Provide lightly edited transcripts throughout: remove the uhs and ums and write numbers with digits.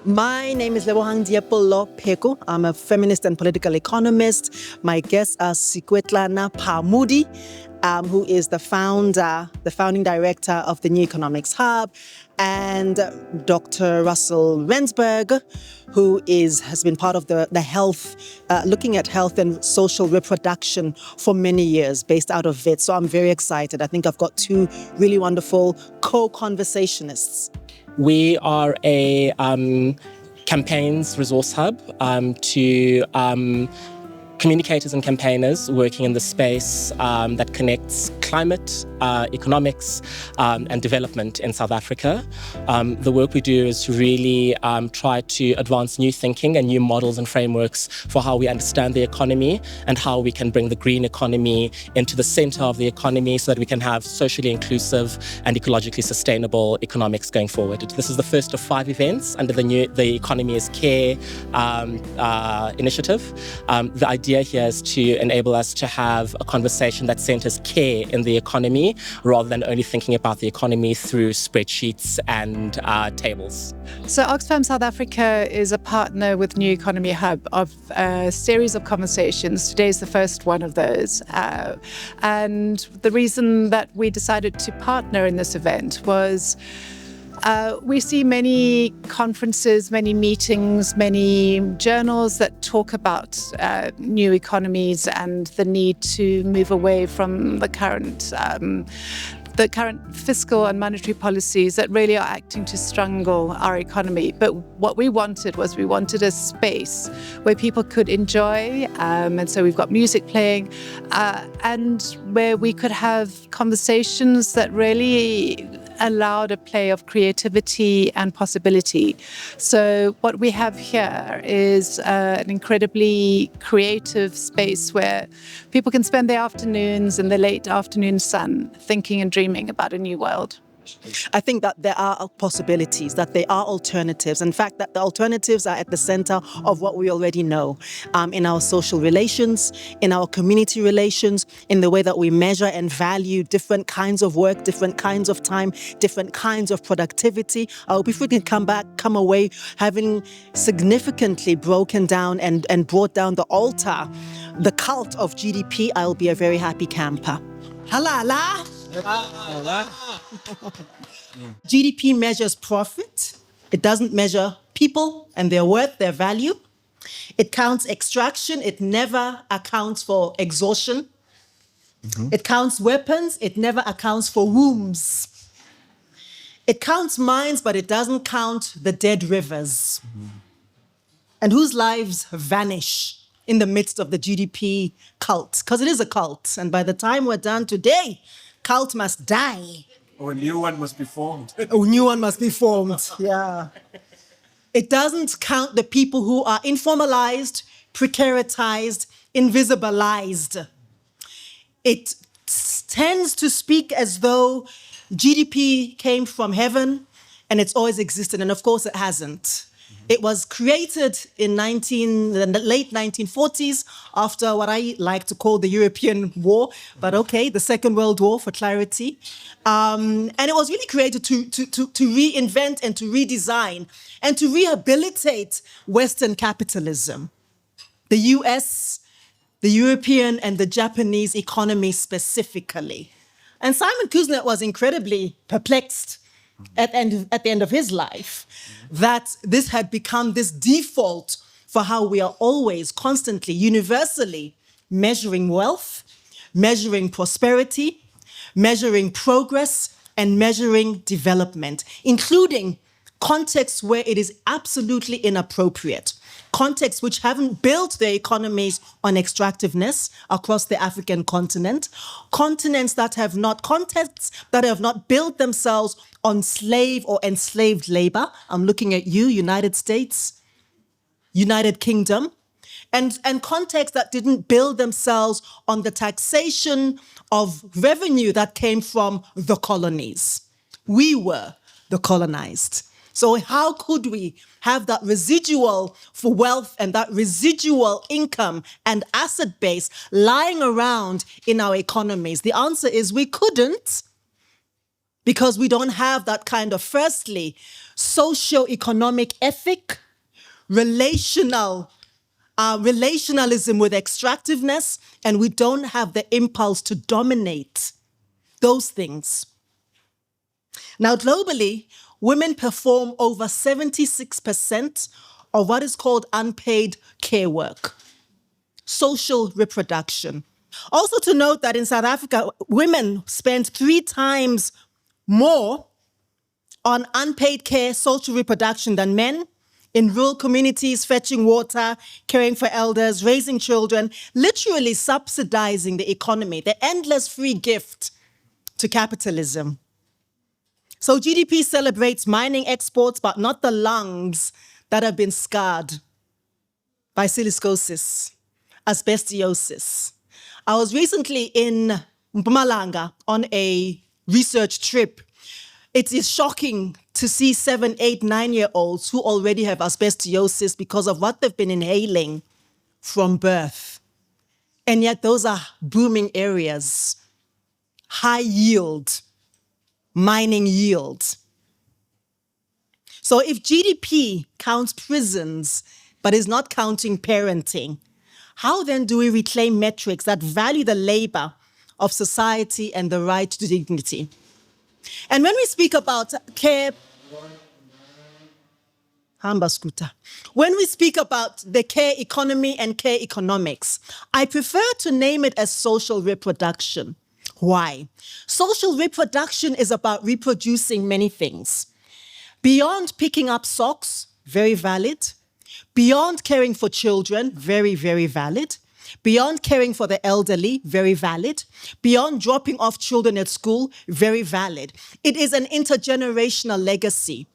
My name is Lebohang Pheko. I'm a feminist and political economist. My guests are Sekoetlane Phamodi, who is the founding director of the New Economics Hub, and Dr. Rensburg, who has been part of the health, looking at health and social reproduction for many years, based out of Wits. So I'm very excited. I think I've got two really wonderful co-conversationists. We are a campaigns resource hub to communicators and campaigners working in the space that connects climate, economics, and development in South Africa. The work we do is really try to advance new thinking and new models and frameworks for how we understand the economy and how we can bring the green economy into the center of the economy so that we can have socially inclusive and ecologically sustainable economics going forward. This is the first of 5 events under the Economy is Care initiative. The idea here is to enable us to have a conversation that centers care in the economy rather than only thinking about the economy through spreadsheets and tables. So Oxfam South Africa is a partner with New Economy Hub of a series of conversations. Today is the first one of those. And the reason that we decided to partner in this event was we see many conferences, many meetings, many journals that talk about new economies and the need to move away from the current fiscal and monetary policies that really are acting to strangle our economy. But what we wanted a space where people could enjoy, and so we've got music playing, and where we could have conversations that really allowed a play of creativity and possibility. So what we have here is an incredibly creative space where people can spend their afternoons in the late afternoon sun thinking and dreaming about a new world. I think that there are possibilities, that there are alternatives. In fact, that the alternatives are at the center of what we already know in our social relations, in our community relations, in the way that we measure and value different kinds of work, different kinds of time, different kinds of productivity. I hope if we can come away having significantly broken down and brought down the altar, the cult of GDP, I'll be a very happy camper. Halala! GDP measures profit. It doesn't measure people and their worth, their value. It counts extraction. It never accounts for exhaustion. It counts weapons. It never accounts for wombs. It counts mines, but it doesn't count the dead rivers and whose lives vanish in the midst of the GDP cult, because it is a cult. And by the time we're done today, cult must die. Or a new one must be formed. A new one must be formed, yeah. It doesn't count the people who are informalized, precaritized, invisibilized. It tends to speak as though GDP came from heaven and it's always existed, and of course it hasn't. It was created in the late 1940s after what I like to call the European War, but okay, the Second World War for clarity. And it was really created to reinvent and to redesign and to rehabilitate Western capitalism. The US, the European and the Japanese economy specifically. And Simon Kuznets was incredibly perplexed at the end of his life, that this had become this default for how we are always, constantly, universally measuring wealth, measuring prosperity, measuring progress, and measuring development, including contexts where it is absolutely inappropriate, contexts which haven't built their economies on extractiveness across the African continent, contexts that have not built themselves on slave or enslaved labor. I'm looking at you, United States, United Kingdom, and contexts that didn't build themselves on the taxation of revenue that came from the colonies. We were the colonized. So how could we have that residual for wealth and that residual income and asset base lying around in our economies? The answer is we couldn't, because we don't have that kind of, firstly, socio-economic ethic, relationalism with extractiveness, and we don't have the impulse to dominate those things. Now, globally, women perform over 76% of what is called unpaid care work, social reproduction. Also to note that in South Africa, women spend 3 times more on unpaid care, social reproduction than men in rural communities, fetching water, caring for elders, raising children, literally subsidizing the economy, the endless free gift to capitalism. So GDP celebrates mining exports, but not the lungs that have been scarred by silicosis, asbestosis. I was recently in Mpumalanga on a research trip. It is shocking to see 7, 8, 9-year-olds who already have asbestosis because of what they've been inhaling from birth. And yet those are booming areas, high yield, mining yield. So if GDP counts prisons, but is not counting parenting, how then do we reclaim metrics that value the labor of society and the right to dignity? And when we speak about care, when we speak about the care economy and care economics, I prefer to name it as social reproduction. Why? Social reproduction is about reproducing many things. Beyond picking up socks, very valid. Beyond caring for children, very, very valid. Beyond caring for the elderly, very valid. Beyond dropping off children at school, very valid. It is an intergenerational legacy.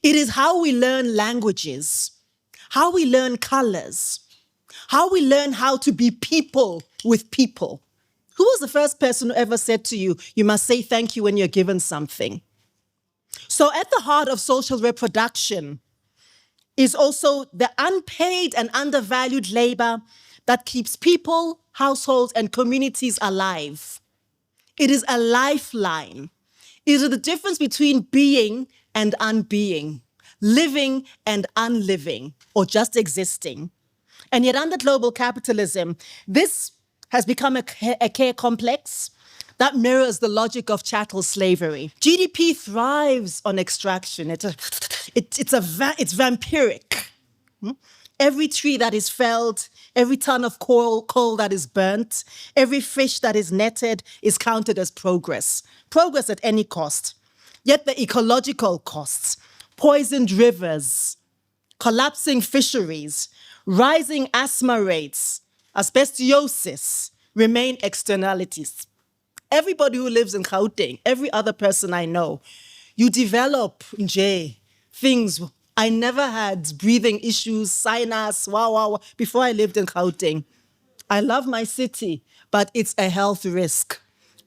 It is how we learn languages, how we learn colors, how we learn how to be people with people. Who was the first person who ever said to you, you must say thank you when you're given something? So at the heart of social reproduction is also the unpaid and undervalued labor that keeps people, households, and communities alive. It is a lifeline. It is the difference between being and unbeing, living and unliving, or just existing. And yet under global capitalism, this has become a care complex that mirrors the logic of chattel slavery. GDP thrives on extraction. It's vampiric. Every tree that is felled, every ton of coal that is burnt, every fish that is netted is counted as progress. Progress at any cost. Yet the ecological costs, poisoned rivers, collapsing fisheries, rising asthma rates, asbestosis remain externalities. Everybody who lives in Gauteng, every other person I know, you develop things. I never had breathing issues, sinus, before I lived in Gauteng. I love my city, but it's a health risk.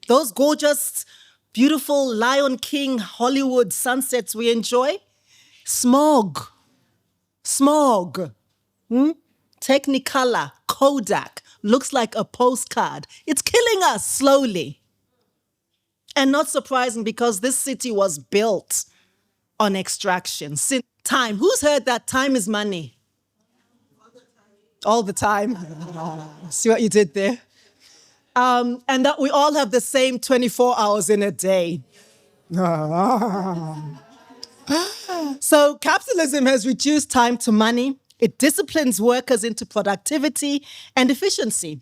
Those gorgeous, beautiful Lion King Hollywood sunsets we enjoy, smog. Technicolor, Kodak, looks like a postcard. It's killing us slowly. And not surprising because this city was built on extraction. Time, who's heard that time is money? All the time. See what you did there? And that we all have the same 24 hours in a day. So capitalism has reduced time to money. It disciplines workers into productivity and efficiency.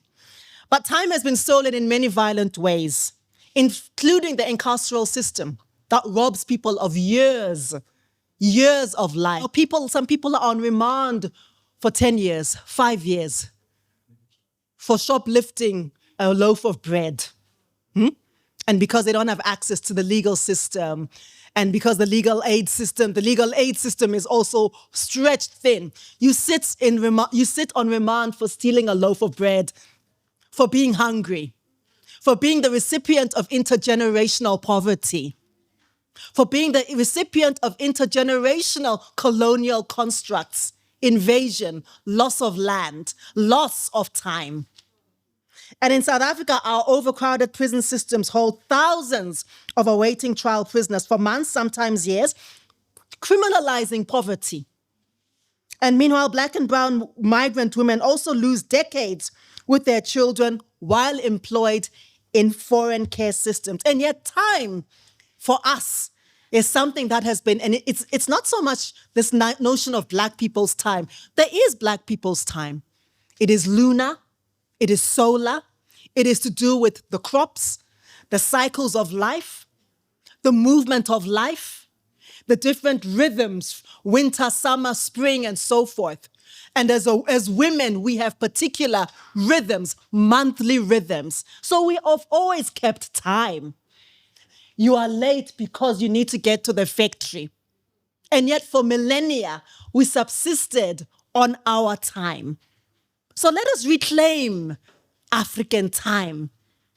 But time has been stolen in many violent ways, including the incarceral system that robs people of years of life. Some people are on remand for 10 years, 5 years, for shoplifting a loaf of bread. And because they don't have access to the legal system, and because the legal aid system is also stretched thin. You sit on remand for stealing a loaf of bread, for being hungry, for being the recipient of intergenerational poverty, for being the recipient of intergenerational colonial constructs, invasion, loss of land, loss of time. And in South Africa, our overcrowded prison systems hold thousands of awaiting trial prisoners for months, sometimes years, criminalizing poverty. And meanwhile, Black and brown migrant women also lose decades with their children while employed in foreign care systems. And yet time for us is something that has been, and it's not so much this notion of Black people's time. There is Black people's time. It is lunar, it is solar, it is to do with the crops, the cycles of life, the movement of life, the different rhythms, winter, summer, spring, and so forth. And as women, we have particular rhythms, monthly rhythms. So we have always kept time. You are late because you need to get to the factory. And yet for millennia, we subsisted on our time. So let us reclaim African time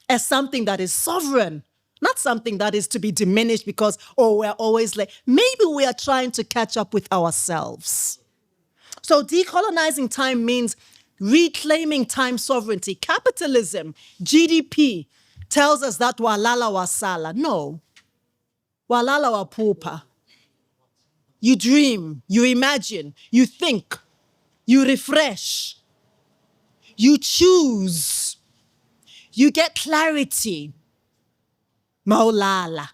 as something that is sovereign, not something that is to be diminished because, oh, we're always late. Maybe we are trying to catch up with ourselves. So decolonizing time means reclaiming time sovereignty. Capitalism, GDP, tells us that walala wasala. No. Walala wapupa. You dream, you imagine, you think, you refresh, you choose, you get clarity. Maulala.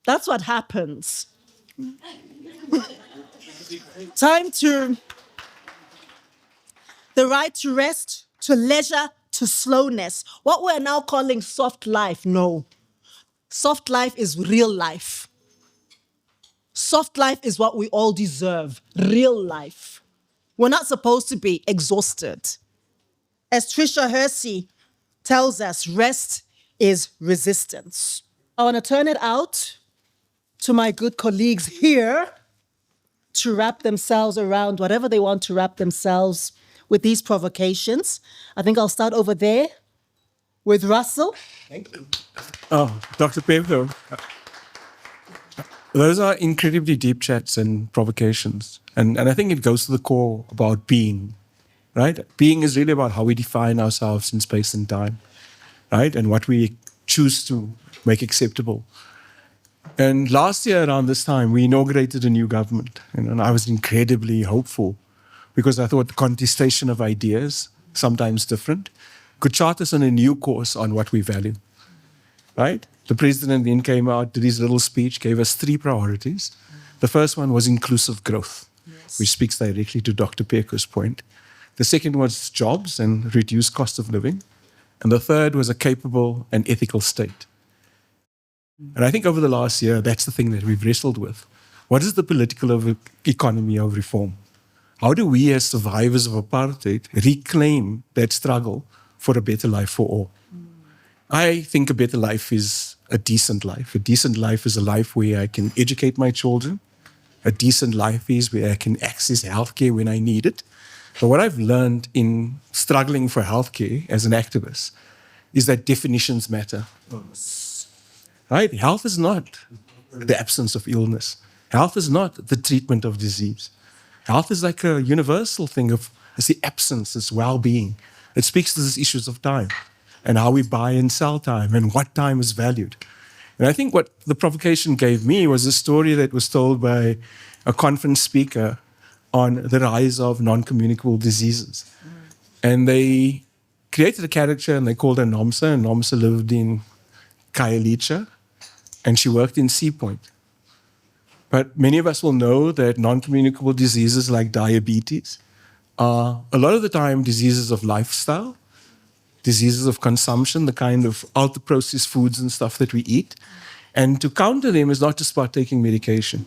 That's what happens. Time to the right to rest, to leisure, to slowness. What we're now calling soft life, no. Soft life is real life. Soft life is what we all deserve, real life. We're not supposed to be exhausted. As Trisha Hersey tells us, rest is resistance. I want to turn it out to my good colleagues here to wrap themselves around whatever they want to wrap themselves with these provocations. I think I'll start over there with Russell. Thank you. Oh, Dr. Pheko. Those are incredibly deep chats and provocations. And I think it goes to the core about being, right? Being is really about how we define ourselves in space and time, right? And what we choose to make acceptable. And last year around this time, we inaugurated a new government. And I was incredibly hopeful because I thought the contestation of ideas, sometimes different, could chart us on a new course on what we value, right? The president then came out, did his little speech, gave us 3 priorities. The first one was inclusive growth, which speaks directly to Dr. Pheko's point. The second was jobs and reduced cost of living. And the third was a capable and ethical state. And I think over the last year, that's the thing that we've wrestled with. What is the political economy of reform? How do we as survivors of apartheid reclaim that struggle for a better life for all? I think a better life is a decent life. A decent life is a life where I can educate my children. A decent life is where I can access healthcare when I need it. But what I've learned in struggling for healthcare as an activist is that definitions matter. Right? Health is not the absence of illness. Health is not the treatment of disease. Health is like a universal thing of it's the absence, it's well-being. It speaks to these issues of time and how we buy and sell time and what time is valued. And I think what the provocation gave me was a story that was told by a conference speaker on the rise of non-communicable diseases. And they created a character and they called her Nomsa, and Nomsa lived in Khayelitsha, and she worked in Sea Point. But many of us will know that non-communicable diseases like diabetes are a lot of the time diseases of lifestyle, diseases of consumption, the kind of ultra-processed foods and stuff that we eat. And to counter them is not just about taking medication.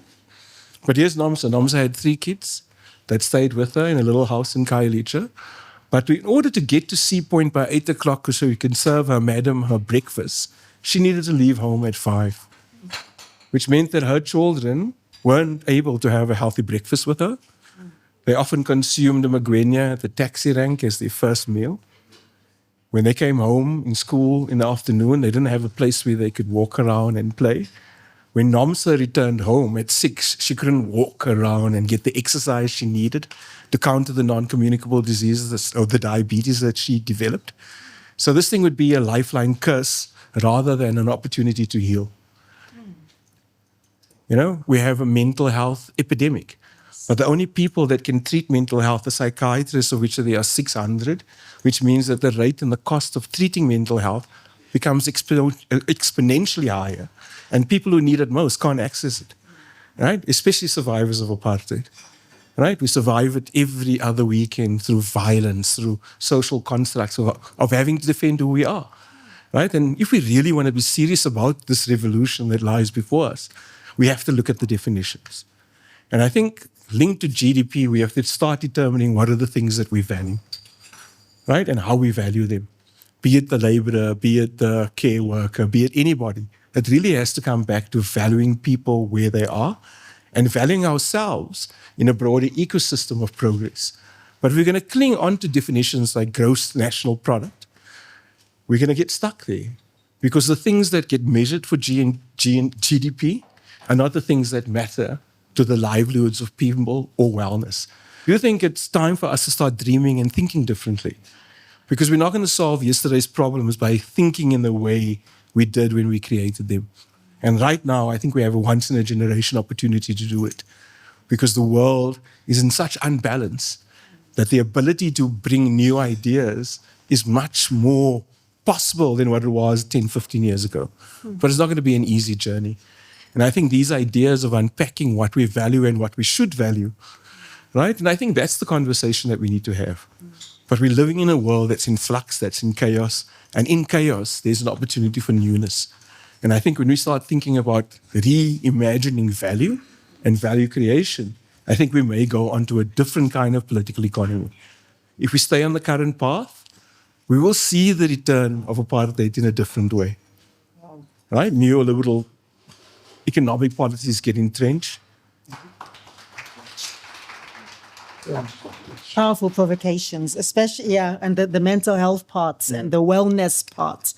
But here's Nomsa. Nomsa had 3 kids that stayed with her in a little house in Khayelitsha. But in order to get to Sea Point by 8 o'clock so we can serve her madam her breakfast, she needed to leave home at 5, which meant that her children weren't able to have a healthy breakfast with her. They often consumed a magwenya at the taxi rank as their first meal. When they came home in school in the afternoon, they didn't have a place where they could walk around and play. When Nomsa returned home at 6, she couldn't walk around and get the exercise she needed to counter the non-communicable diseases or the diabetes that she developed. So this thing would be a lifeline curse rather than an opportunity to heal. We have a mental health epidemic. But the only people that can treat mental health are psychiatrists, of which there are 600, which means that the rate and the cost of treating mental health becomes exponentially higher. And people who need it most can't access it, right? Especially survivors of apartheid, right? We survive it every other weekend through violence, through social constructs of having to defend who we are, right? And if we really want to be serious about this revolution that lies before us, we have to look at the definitions. And I think linked to GDP, we have to start determining what are the things that we value, right? And how we value them. Be it the laborer, be it the care worker, be it anybody. It really has to come back to valuing people where they are and valuing ourselves in a broader ecosystem of progress. But we're going to cling on to definitions like gross national product. We're going to get stuck there because the things that get measured for GDP are not the things that matter to the livelihoods of people or wellness. Do you think it's time for us to start dreaming and thinking differently? Because we're not going to solve yesterday's problems by thinking in the way we did when we created them. And right now, I think we have a once-in-a-generation opportunity to do it because the world is in such unbalance that the ability to bring new ideas is much more possible than what it was 10, 15 years ago. But it's not going to be an easy journey. And I think these ideas of unpacking what we value and what we should value, right? And I think that's the conversation that we need to have. But we're living in a world that's in flux, that's in chaos. And in chaos, there's an opportunity for newness. And I think when we start thinking about reimagining value and value creation, I think we may go onto a different kind of political economy. If we stay on the current path, we will see the return of apartheid in a different way. Right? Neoliberal economic policies get entrenched. Yeah. Powerful provocations, especially, and the mental health parts and the wellness part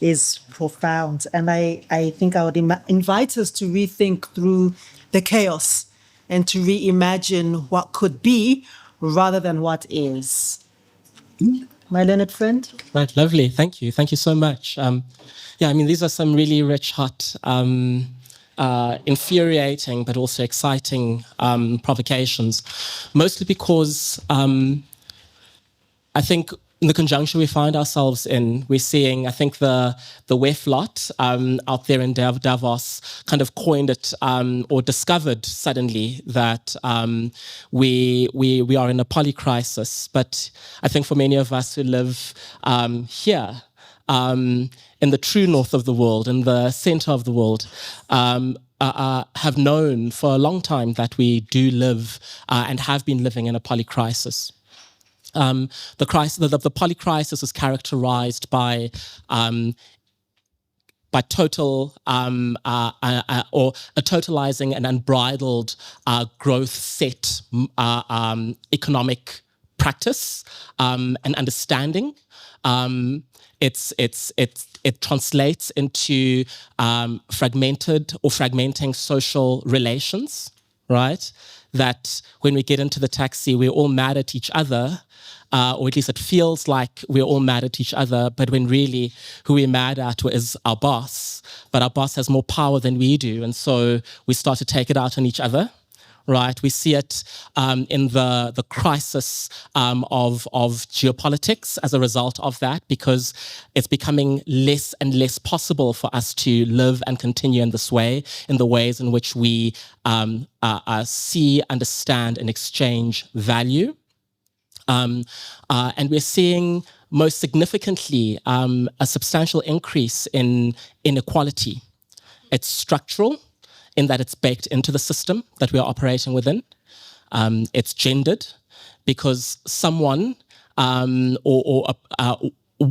is profound. And I think I would invite us to rethink through the chaos and to reimagine what could be rather than what is. My learned friend? Right, lovely. Thank you. Thank you so much. These are some really rich, hot, infuriating, but also exciting provocations, mostly because I think in the conjuncture we find ourselves in, we're seeing, I think the WEF lot out there in Davos kind of coined it or discovered suddenly that we are in a polycrisis. But I think for many of us who live here, in the true north of the world, in the center of the world, have known for a long time that we do live and have been living in a polycrisis. The polycrisis is characterized by total or a totalizing and unbridled growth set economic practice and understanding. It translates into fragmenting social relations, right? That when we get into the taxi, we're all mad at each other, or at least it feels like we're all mad at each other, but when really who we're mad at is our boss, but our boss has more power than we do, and so we start to take it out on each other. Right, we see it in the crisis of geopolitics as a result of that, because it's becoming less and less possible for us to live and continue in this way, in the ways in which we see, understand, and exchange value. And we're seeing most significantly a substantial increase in inequality. It's structural, in that it's baked into the system that we are operating within. It's gendered because someone or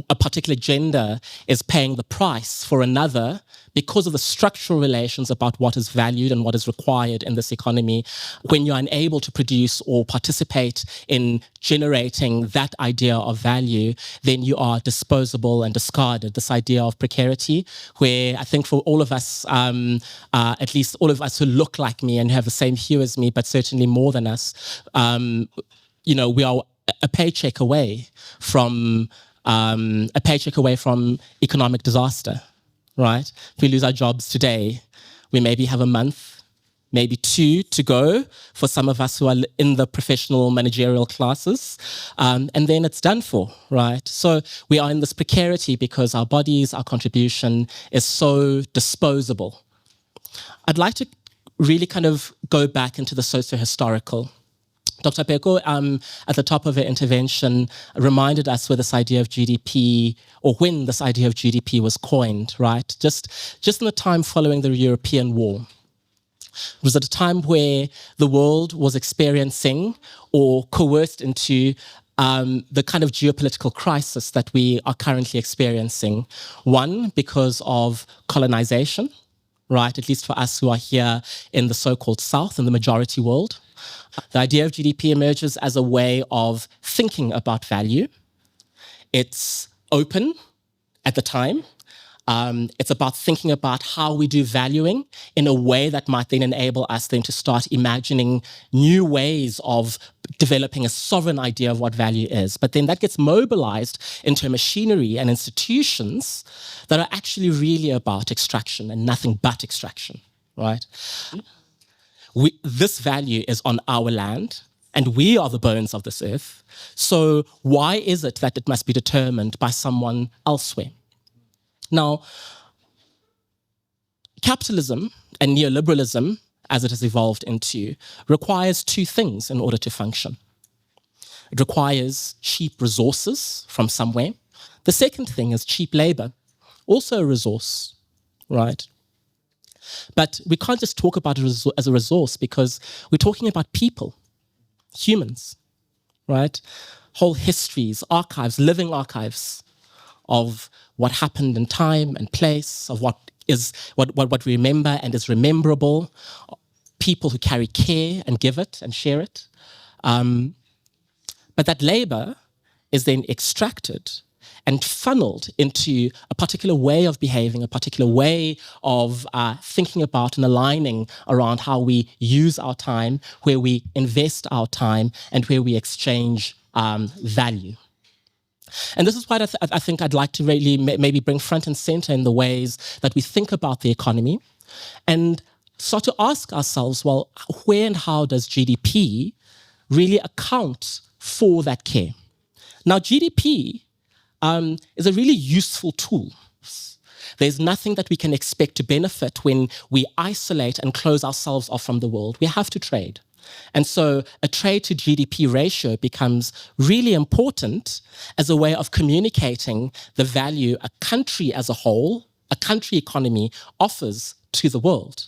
a particular gender is paying the price for another because of the structural relations about what is valued and what is required in this economy. When you're unable to produce or participate in generating that idea of value, then you are disposable and discarded. This idea of precarity, where I think for all of us, at least all of us who look like me and who have the same hue as me, but certainly more than us, we are a paycheck away from economic disaster, right? If we lose our jobs today, we maybe have a month maybe 2 to go for some of us who are in the professional managerial classes. And then it's done for, right? So we are in this precarity because our bodies, our contribution is so disposable. I'd like to really kind of go back into the socio-historical. Dr. Pheko, at the top of her intervention, reminded us where this idea of GDP, or when this idea of GDP was coined, right? Just in the time following the European War. It was at a time where the world was experiencing or coerced into the kind of geopolitical crisis that we are currently experiencing. One, because of colonization, right? At least for us who are here in the so-called South, in the majority world. The idea of GDP emerges as a way of thinking about value. It's open at the time. It's about thinking about how we do valuing in a way that might then enable us then to start imagining new ways of developing a sovereign idea of what value is. But then that gets mobilized into machinery and institutions that are actually really about extraction and nothing but extraction, right? This value is on our land, and we are the bones of this earth. So why is it that it must be determined by someone elsewhere? Now, capitalism and neoliberalism, as it has evolved into, requires 2 things in order to function. It requires cheap resources from somewhere. The second thing is cheap labor, also a resource, right? But we can't just talk about it as a resource because we're talking about people, humans, right? Whole histories, archives, living archives of what happened in time and place, of what we remember and is rememberable, people who carry care and give it and share it. But that labor is then extracted and funneled into a particular way of behaving, a particular way of thinking about and aligning around how we use our time, where we invest our time, and where we exchange value. And this is what I think I'd like to really maybe bring front and center in the ways that we think about the economy and start to ask ourselves, well, where and how does GDP really account for that care? Now, GDP is a really useful tool. There's nothing that we can expect to benefit when we isolate and close ourselves off from the world. We have to trade. And so a trade to GDP ratio becomes really important as a way of communicating the value a country as a whole, a country economy, offers to the world.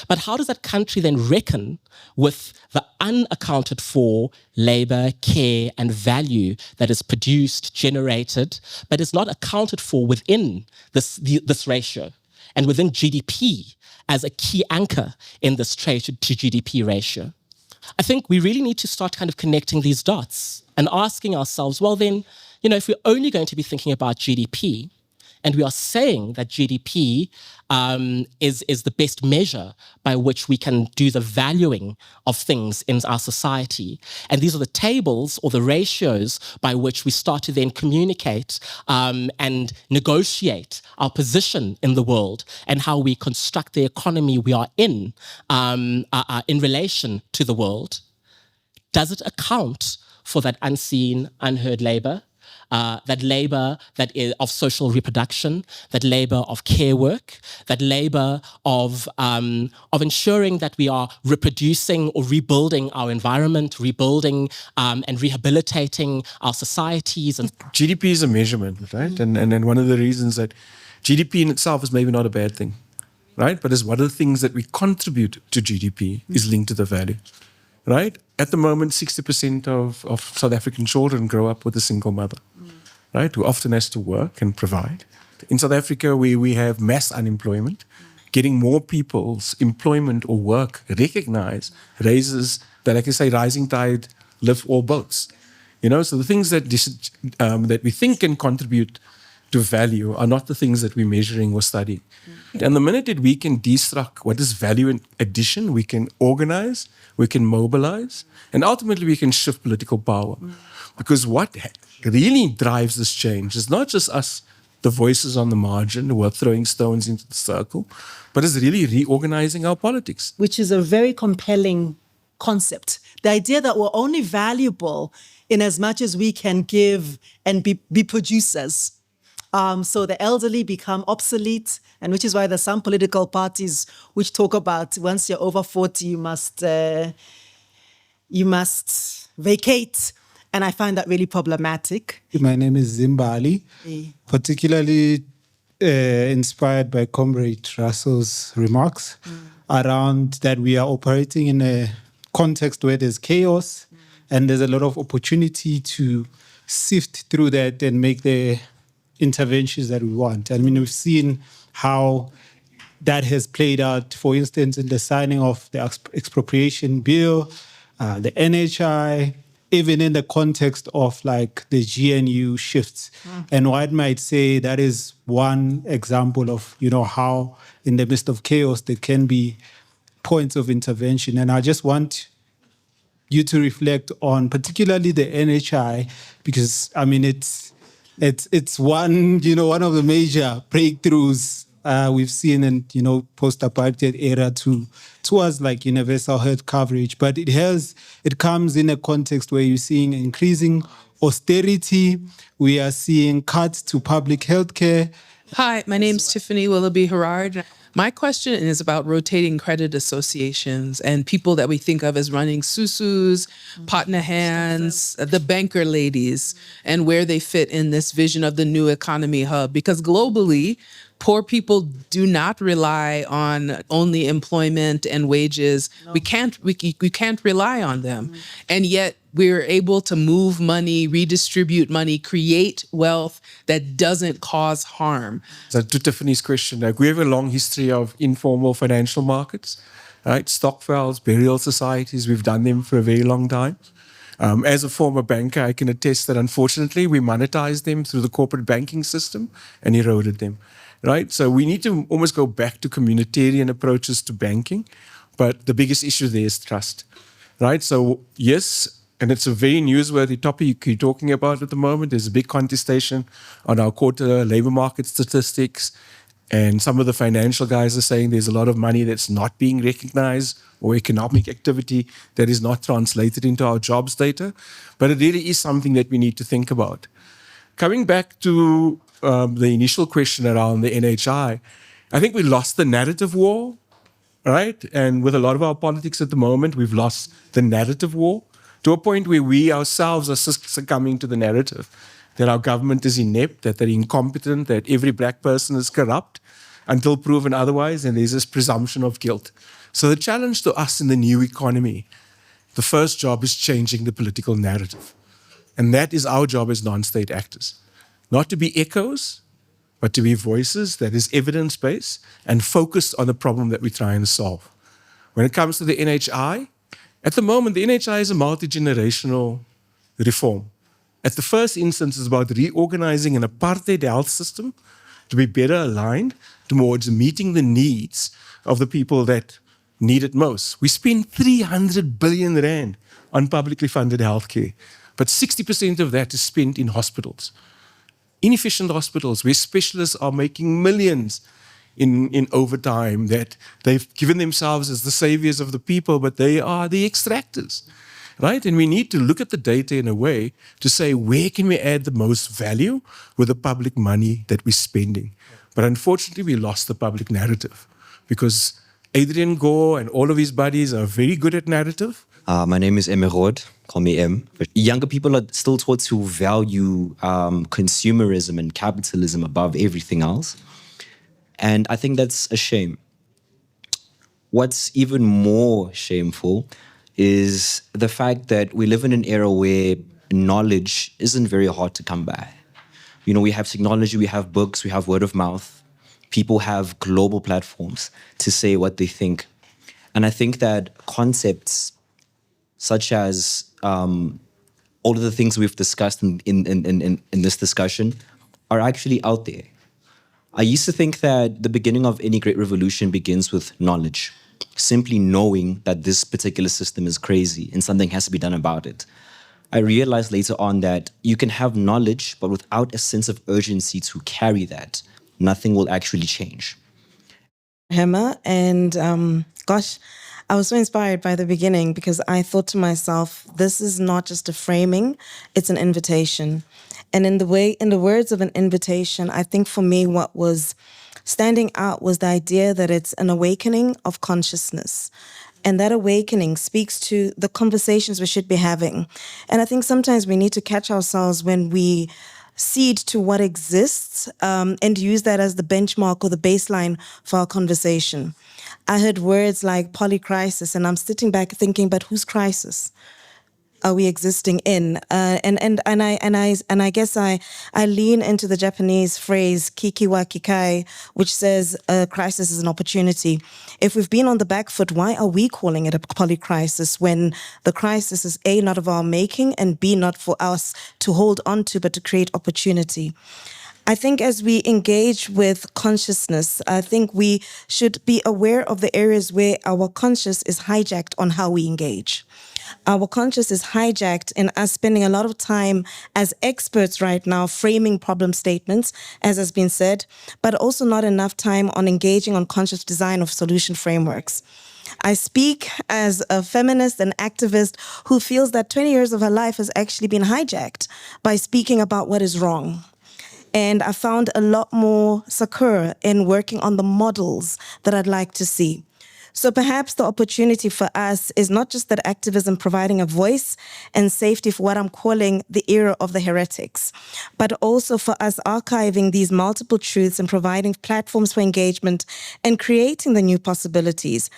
But how does that country then reckon with the unaccounted for labor, care, and value that is produced, generated, but is not accounted for within this ratio and within GDP as a key anchor in this trade to GDP ratio? I think we really need to start kind of connecting these dots and asking ourselves, well then, if we're only going to be thinking about GDP, and we are saying that GDP is the best measure by which we can do the valuing of things in our society. And these are the tables or the ratios by which we start to then communicate and negotiate our position in the world and how we construct the economy we are in relation to the world. Does it account for that unseen, unheard labor? That labor that is of social reproduction, that labor of care work, that labor of ensuring that we are reproducing or rebuilding our environment, rebuilding and rehabilitating our societies. And GDP is a measurement, right? And one of the reasons that GDP in itself is maybe not a bad thing, right? But is one of the things that we contribute to GDP is linked to the value, right? At the moment, 60% of South African children grow up with a single mother, right? Who often has to work and provide. In South Africa, we have mass unemployment. Getting more people's employment or work recognized raises, like I say, rising tide lifts all boats. So the things that we think can contribute to value are not the things that we're measuring or studying. And the minute that we can destruct what is value in addition, we can organize, we can mobilize, and ultimately we can shift political power. Because what really drives this change is not just us the voices on the margin who are throwing stones into the circle, but is really reorganizing our politics. Which is a very compelling concept. The idea that we're only valuable in as much as we can give and be producers. So the elderly become obsolete, and which is why there's some political parties which talk about once you're over 40, you must vacate. And I find that really problematic. My name is Zimbali, particularly inspired by Comrade Russell's remarks around that we are operating in a context where there's chaos and there's a lot of opportunity to sift through that and make the interventions that we want. I mean, we've seen how that has played out, for instance, in the signing of the expropriation bill, the NHI, even in the context of like the GNU shifts. And one might say that is one example of, how in the midst of chaos, there can be points of intervention. And I just want you to reflect on particularly the NHI, because I mean, it's one, one of the major breakthroughs we've seen in, post-apartheid era towards like universal health coverage. But it comes in a context where you're seeing increasing austerity. We are seeing cuts to public health care. Hi, my name's Tiffany Willoughby Herard. My question is about rotating credit associations and people that we think of as running susus, partner hands, the banker ladies, and where they fit in this vision of the new economy hub. Because globally, poor people do not rely on only employment and wages. No. We can't rely on them. And yet we're able to move money, redistribute money, create wealth that doesn't cause harm. So to Tiffany's question, we have a long history of informal financial markets, right? Stockpiles, burial societies, we've done them for a very long time. As a former banker, I can attest that unfortunately we monetized them through the corporate banking system and eroded them, right? So we need to almost go back to communitarian approaches to banking, but the biggest issue there is trust, right? So yes, and it's a very newsworthy topic you're talking about at the moment. There's a big contestation on our quarter labor market statistics. And some of the financial guys are saying there's a lot of money that's not being recognized or economic activity that is not translated into our jobs data. But it really is something that we need to think about. Coming back to the initial question around the NHI, I think we lost the narrative war, right? And with a lot of our politics at the moment, we've lost the narrative war, to a point where we ourselves are succumbing to the narrative that our government is inept, that they're incompetent, that every black person is corrupt until proven otherwise, and there's this presumption of guilt. So the challenge to us in the new economy, the first job is changing the political narrative. And that is our job as non-state actors. Not to be echoes, but to be voices that is evidence-based and focused on the problem that we're trying to solve. When it comes to the NHI, at the moment, the NHI is a multi-generational reform. At the first instance, it's about reorganizing an apartheid health system to be better aligned towards meeting the needs of the people that need it most. We spend 300 billion rand on publicly funded healthcare, but 60% of that is spent in hospitals. Inefficient hospitals where specialists are making millions in overtime, that they've given themselves as the saviors of the people, but they are the extractors, right? And we need to look at the data in a way to say, where can we add the most value with the public money that we're spending? But unfortunately, we lost the public narrative because Adrian Gore and all of his buddies are very good at narrative. My name is Emerod, call me M. But younger people are still taught to value consumerism and capitalism above everything else. And I think that's a shame. What's even more shameful is the fact that we live in an era where knowledge isn't very hard to come by. We have technology, we have books, we have word of mouth. People have global platforms to say what they think. And I think that concepts such as all of the things we've discussed in this discussion are actually out there. I used to think that the beginning of any great revolution begins with knowledge, simply knowing that this particular system is crazy and something has to be done about it. I realized later on that you can have knowledge, but without a sense of urgency to carry that, nothing will actually change. Hema, and gosh, I was so inspired by the beginning because I thought to myself, this is not just a framing, it's an invitation. And in the words of an invitation, I think for me what was standing out was the idea that it's an awakening of consciousness. And that awakening speaks to the conversations we should be having. And I think sometimes we need to catch ourselves when we cede to what exists and use that as the benchmark or the baseline for our conversation. I heard words like polycrisis, and I'm sitting back thinking, but whose crisis are we existing in? And I guess I lean into the Japanese phrase "kiki wa kikai," which says a crisis is an opportunity. If we've been on the back foot, why are we calling it a polycrisis when the crisis is A, not of our making, and B, not for us to hold on to, but to create opportunity? I think as we engage with consciousness, I think we should be aware of the areas where our conscious is hijacked on how we engage. Our conscious is hijacked in us spending a lot of time as experts right now framing problem statements, as has been said, but also not enough time on engaging on conscious design of solution frameworks. I speak as a feminist and activist who feels that 20 years of her life has actually been hijacked by speaking about what is wrong. And I found a lot more succor in working on the models that I'd like to see. So perhaps the opportunity for us is not just that activism providing a voice and safety for what I'm calling the era of the heretics, but also for us archiving these multiple truths and providing platforms for engagement and creating the new possibilities.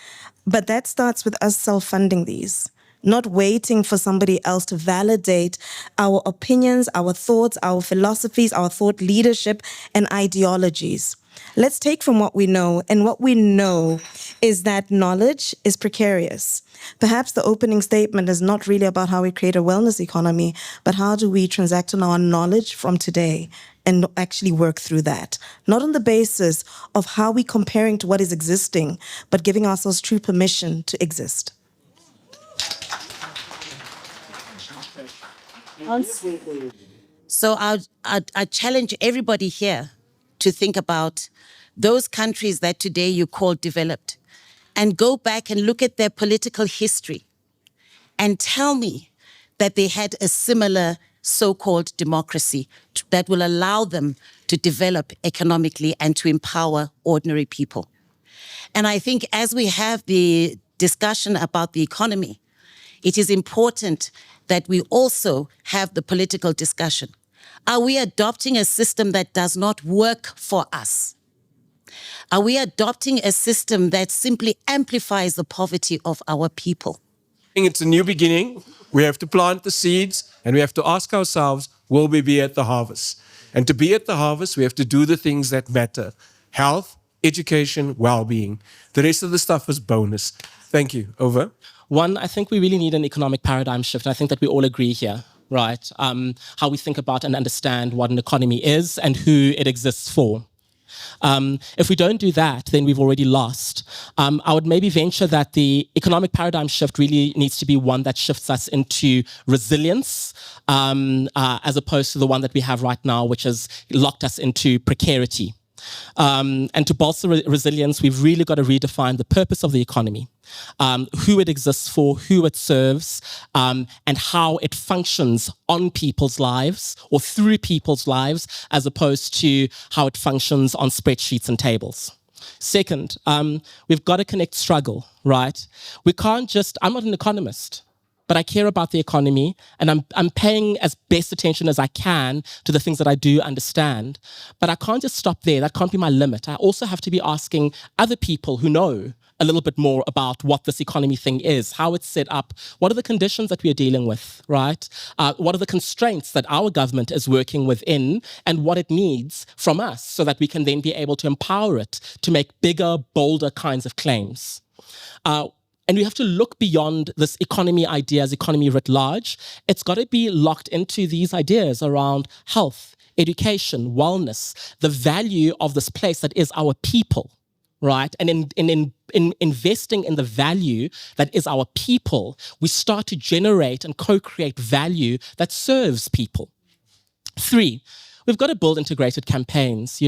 But that starts with us self-funding these, not waiting for somebody else to validate our opinions, our thoughts, our philosophies, our thought leadership, and ideologies. Let's take from what we know, and what we know is that knowledge is precarious. Perhaps the opening statement is not really about how we create a wellness economy, but how do we transact on our knowledge from today and actually work through that. Not on the basis of how we're comparing to what is existing, but giving ourselves true permission to exist. So I challenge everybody here to think about those countries that today you call developed and go back and look at their political history and tell me that they had a similar so-called democracy that will allow them to develop economically and to empower ordinary people. And I think as we have the discussion about the economy, it is important that we also have the political discussion. Are we adopting a system that does not work for us? Are we adopting a system that simply amplifies the poverty of our people? It's a new beginning. We have to plant the seeds and we have to ask ourselves, will we be at the harvest? And to be at the harvest, we have to do the things that matter. Health, education, well-being. The rest of the stuff is bonus. Thank you. Over. One, I think we really need an economic paradigm shift. And I think that we all agree here, right? How we think about and understand what an economy is and who it exists for. If we don't do that, then we've already lost. I would maybe venture that the economic paradigm shift really needs to be one that shifts us into resilience, as opposed to the one that we have right now, which has locked us into precarity. And to bolster resilience, we've really got to redefine the purpose of the economy, who it exists for, who it serves, and how it functions on people's lives or through people's lives, as opposed to how it functions on spreadsheets and tables. Second, we've got to connect struggle, right? We can't just, I'm not an economist, but I care about the economy and I'm paying as best attention as I can to the things that I do understand. But I can't just stop there. That can't be my limit. I also have to be asking other people who know a little bit more about what this economy thing is, how it's set up, what are the conditions that we are dealing with, right? What are the constraints that our government is working within and what it needs from us so that we can then be able to empower it to make bigger, bolder kinds of claims. And we have to look beyond this economy idea as economy writ large. It's got to be locked into these ideas around health, education, wellness, the value of this place that is our people, right? And in investing in the value that is our people, we start to generate and co-create value that serves people. 3, we've got to build integrated campaigns,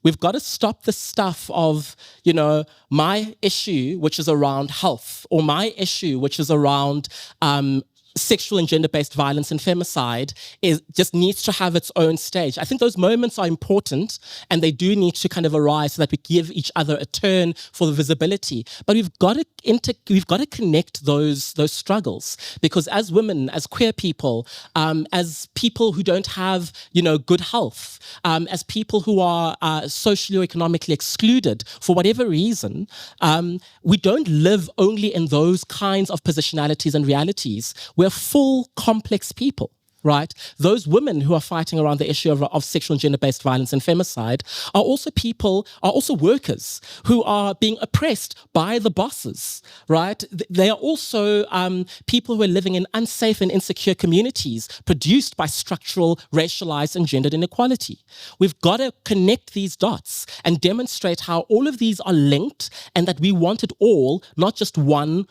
We've got to stop the stuff of, my issue, which is around health, or my issue, which is around sexual and gender-based violence and femicide just needs to have its own stage. I think those moments are important, and they do need to kind of arise so that we give each other a turn for the visibility. But we've got to connect those struggles, because as women, as queer people, as people who don't have good health, as people who are socioeconomically excluded for whatever reason, we don't live only in those kinds of positionalities and realities. We're full, complex people, right? Those women who are fighting around the issue of sexual and gender-based violence and femicide are also workers who are being oppressed by the bosses, right? They are also people who are living in unsafe and insecure communities produced by structural, racialized and gendered inequality. We've got to connect these dots and demonstrate how all of these are linked, and that we want it all, not just one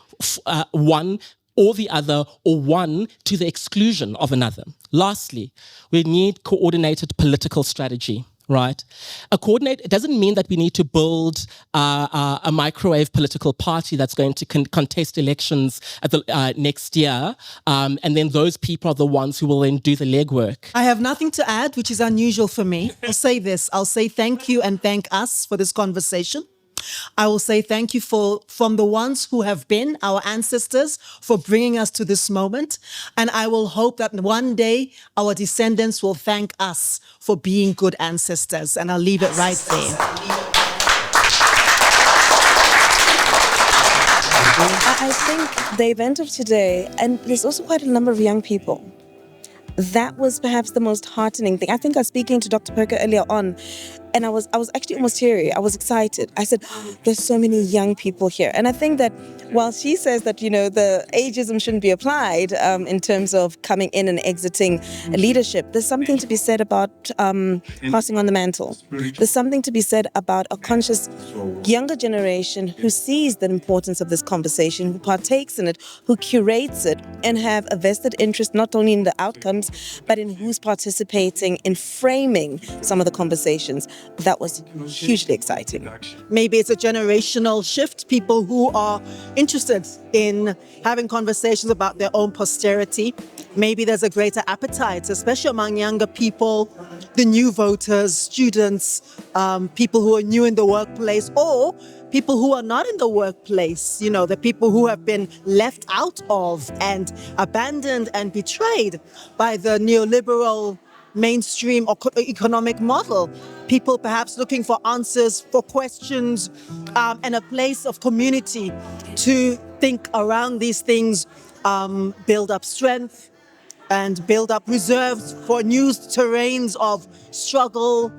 or the other, or one to the exclusion of another. Lastly, we need coordinated political strategy, right? It doesn't mean that we need to build a microwave political party that's going to contest elections at the next year, and then those people are the ones who will then do the legwork. I have nothing to add, which is unusual for me. I'll say this. I'll say thank you and thank us for this conversation. I will say thank you from the ones who have been our ancestors for bringing us to this moment. And I will hope that one day our descendants will thank us for being good ancestors. And I'll leave it right there. I think the event of today, and there's also quite a number of young people, that was perhaps the most heartening thing. I think I was speaking to Dr. Pheko earlier on, and I was actually almost teary. I was excited. I said, there's so many young people here. And I think that while she says that, the ageism shouldn't be applied in terms of coming in and exiting leadership, there's something to be said about passing on the mantle. There's something to be said about a conscious younger generation who sees the importance of this conversation, who partakes in it, who curates it, and have a vested interest not only in the outcomes, but in who's participating in framing some of the conversations. That was hugely exciting. Maybe it's a generational shift, people who are interested in having conversations about their own posterity. Maybe there's a greater appetite, especially among younger people, the new voters, students, people who are new in the workplace, or people who are not in the workplace, the people who have been left out of and abandoned and betrayed by the neoliberal mainstream or economic model. People perhaps looking for answers, for questions, and a place of community to think around these things, build up strength and build up reserves for new terrains of struggle,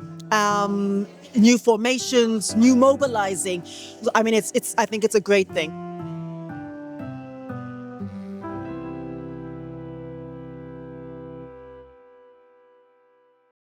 new formations, new mobilizing. I mean, I think it's a great thing.